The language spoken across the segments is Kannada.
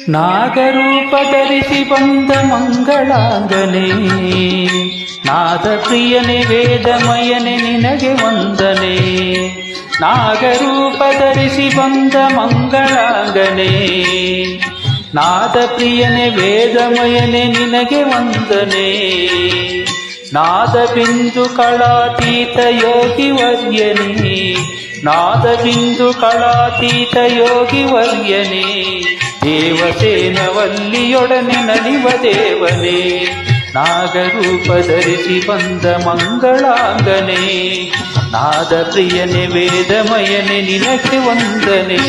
ನಾಗರೂಪ ಧರಿಸಿ ಬಂದ ಮಂಗಳಾಂಗನೇ, ನಾದ ಪ್ರಿಯನೇ ವೇದಮಯನೇ ನಿನಗೆ ವಂದನೆ. ನಾಗರೂಪ ಧರಿಸಿ ಬಂದ ಮಂಗಳಾಂಗನೇ, ನಾದ ಪ್ರಿಯನೇ ವೇದಮಯನೇ ನಿನಗೆ ವಂದನೆ. ನಾದ ಬಿಂದು ಕಳಾತೀತ ಯೋಗಿ ವರ್ಯನೇ, ನಾದ ಬಿಂದು ಕಳಾತೀತ ಯೋಗಿ ವರ್ಯನೇ. ದೇವಸೇನವಲ್ಲಿಯೊಡನೆ ನಲಿವ ದೇವನೇ, ನಾಗರೂಪ ಧರಿಸಿ ಬಂದ ಮಂಗಳಾಂಗನೇ. ನಾದ ಪ್ರಿಯನೇ ವೇದಮಯನೇ ನಿನಗೆ ವಂದನೆ.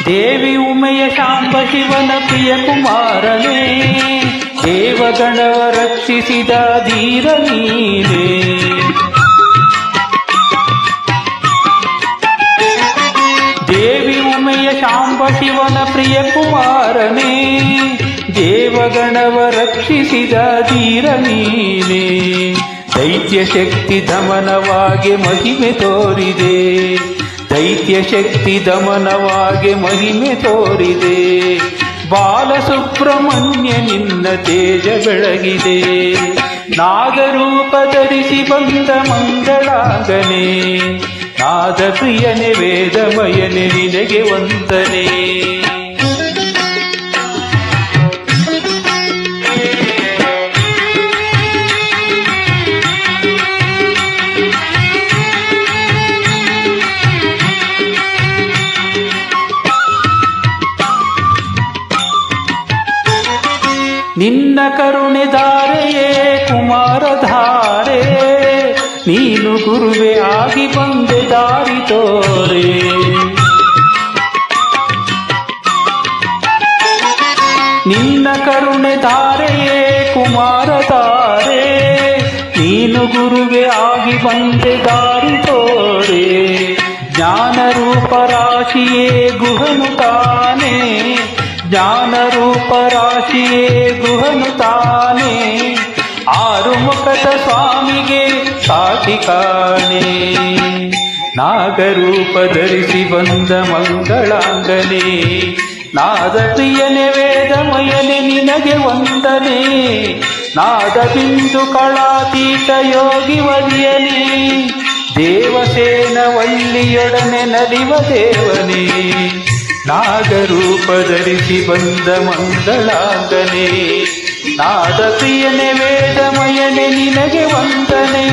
ದೇವಿ ಉಮೆಯ ಶಾಂಬ ಶಿವನ ಪ್ರಿಯ ಕುಮಾರನೇ, ದೇವಗಣವ ರಕ್ಷಿಸಿದ ಧೀರ ನೀನೇ. ದೇವಿ ಉಮೆಯ ಶಾಂಬ ಶಿವನ ಪ್ರಿಯ ಕುಮಾರನೇ, ದೇವಗಣವ ರಕ್ಷಿಸಿದ ಧೀರ ನೀನೇ. ದೈತ್ಯ ಶಕ್ತಿ ದಮನವಾಗಿ ಮಹಿಮೆ ತೋರಿದೆ, ದೈತ್ಯ ಶಕ್ತಿ ದಮನವಾಗಿ ಮಹಿಮೆ ತೋರಿದೆ. ಬಾಲಸುಬ್ರಹ್ಮಣ್ಯ ನಿನ್ನ ತೇಜ ಬೆಳಗಿದೆ, ನಾಗರೂಪ ಧರಿಸಿ ಬಂದ ಮಂಗಳಾಂಗನೇ. ನಾದ ಪ್ರಿಯನೇ ವೇದಮಯನೇ ನಿನಗೆ ವಂದನೆ. ನಿನ್ನ ಕರುಣೆ ಧಾರೆಯೇ ಕುಮಾರಧಾರೆ, ನೀನು ಗುರುವೇ ಆಗಿ ಬಂದೆ ದಾರಿ ತೋರೆ. ನಿನ್ನ ಕರುಣೆ ಧಾರೆಯೇ ಕುಮಾರಧಾರೆ, ನೀನು ಗುರುವೇ ಆಗಿ ಬಂದೆ ದಾರಿ ತೋರೆ. ಜ್ಞಾನರೂಪ ರಾಶಿಯೇ ಗುಹನು ತಾನೇ, ಜ್ಞಾನರೂಪ ರಾಶಿಯೇ ಗುಹನು ತಾನೇ. ಆರುಮುಖದ ಸ್ವಾಮಿಗೆ ಸಾಟಿ ಕಾಣೆ, ನಾಗರೂಪ ಧರಿಸಿ ಬಂದ ಮಂಗಳಾಂಗನೇ. ನಾದ ಪ್ರಿಯನೇ ವೇದಮಯನೇ ನಿನಗೆ ವಂದನೆ. ನಾದ ಬಿಂದು ಕಳಾತೀತ ಯೋಗಿ ವರ್ಯನೇ, ದೇವಸೇನವಲ್ಲಿಯೊಡನೆ ನಲಿವ ದೇವನೇ. ನಾಗರೂಪ ಧರಿಸಿ ಬಂದ ಮಂಗಳಾಂಗನೇ, ನಾದ ಪ್ರಿಯನೇ ವೇದಮಯನೇ ನಿನಗೆ ವಂದನೆ.